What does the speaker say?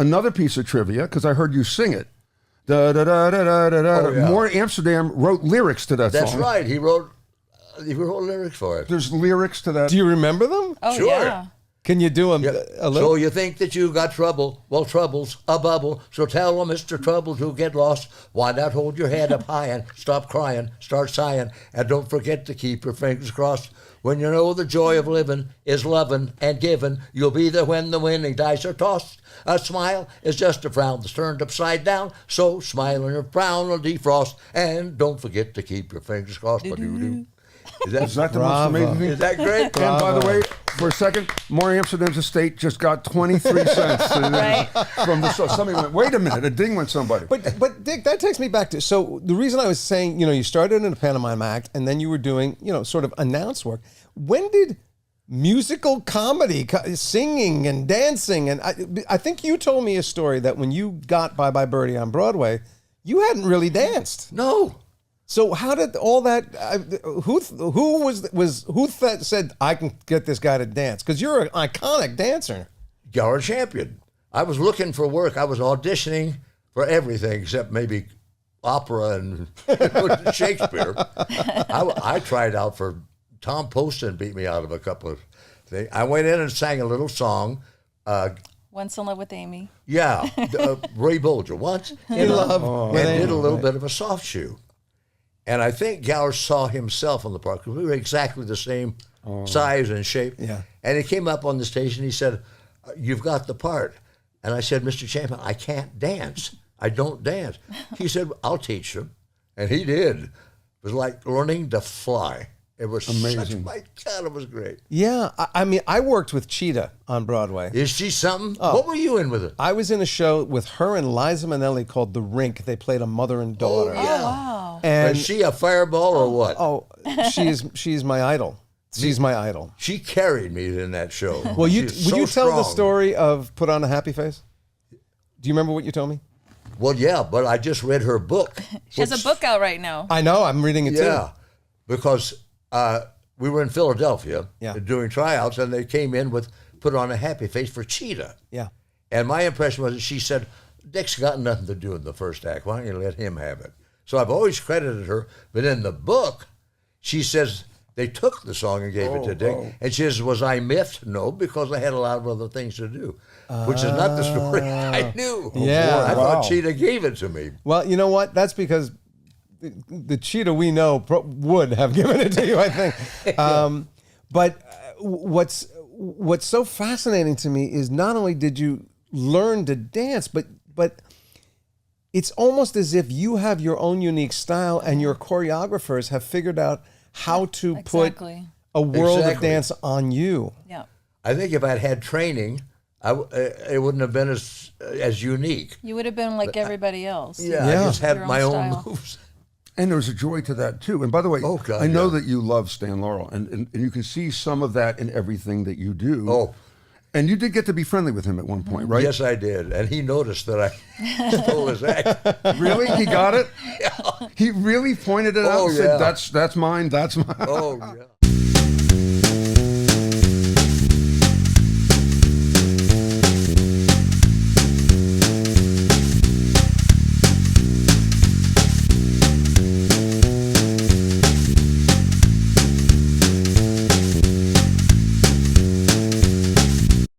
another piece of trivia, because I heard you sing it. Da, da, da, da, da, da, da. Oh, yeah. More Amsterdam wrote lyrics to that That's song. right. He wrote lyrics for it. There's lyrics to that. Do you remember them? Oh, Sure. yeah. Can you do them Yeah. a little? So you think that you got trouble? Well, trouble's a bubble. So tell Mr. Trouble to get lost. Why not hold your head up high and stop crying, start sighing, and don't forget to keep your fingers crossed. When you know the joy of living is loving and giving, you'll be there when the winning dice are tossed. A smile is just a frown that's turned upside down. So smile and your frown will defrost. And don't forget to keep your fingers crossed. Ba-doo-doo. Is that the most Bravo. amazing thing? Is that great? And by the way, for a second, More Amsterdam's estate just got 23 cents Right. from the show. Somebody went, wait a minute, a ding went somebody. But Dick, that takes me back to, so the reason I was saying, you started in a pantomime act and then you were doing, sort of announce work. When did musical comedy, singing and dancing, and I think you told me a story that when you got Bye Bye Birdie on Broadway, you hadn't really danced. No. So how did all that? Who said I can get this guy to dance? Because you're an iconic dancer. You're a champion. I was looking for work. I was auditioning for everything except maybe opera and Shakespeare. I tried out for Tom Poston, beat me out of a couple of things. I went in and sang a little song. Once in Love with Amy. Yeah, Ray Bolger. Once in love, and did a little bit of a soft shoe. And I think Gower saw himself on the part because we were exactly the same size and shape. Yeah. And he came up on the stage and he said, "You've got the part." And I said, "Mr. Champion, I can't dance. I don't dance." He said, "I'll teach you." And he did. It was like learning to fly. It was amazing. My God, it was great. Yeah, I mean, I worked with Cheetah on Broadway. Is she something? What were you in with it? I was in a show with her and Liza Minnelli called The Rink. They played a mother and daughter. Oh, yeah. Wow. And Is she a fireball or what? she's my idol. She's my idol. She carried me in that show. Well, would She's you so tell the strong. story of Put on a Happy Face? Do you remember what you told me? Well, yeah, but I just read her book. She has a book out right now. I know. I'm reading it Yeah, too. because we were in Philadelphia Yeah. doing tryouts, and they came in with Put on a Happy Face for Cheetah. Yeah. And my impression was that she said, "Dick's got nothing to do in the first act. Why don't you let him have it?" So I've always credited her. But in the book, she says they took the song and gave it to Dick. And she says, "Was I miffed?" No, because I had a lot of other things to do, which is not the story I knew. Yeah. I Wow. thought Cheetah gave it to me. Well, you know what? That's because the Cheetah we know would have given it to you, I think. But what's so fascinating to me is not only did you learn to dance, but it's almost as if you have your own unique style and your choreographers have figured out how to Exactly. put a world of Exactly. dance on you. Yeah. I think if I'd had training, it wouldn't have been as unique. You would have been like everybody else. Yeah, Yeah. I just had Your own my own style. moves. And there's a joy to that too. And by the way, Oh, God, I know yeah. that you love Stan Laurel, and you can see some of that in everything that you do. Oh. And you did get to be friendly with him at one point, right? Yes, I did. And he noticed that I stole his act. Really? He got it? He really pointed it out Oh, and said, yeah. that's mine, that's mine. Oh, yeah.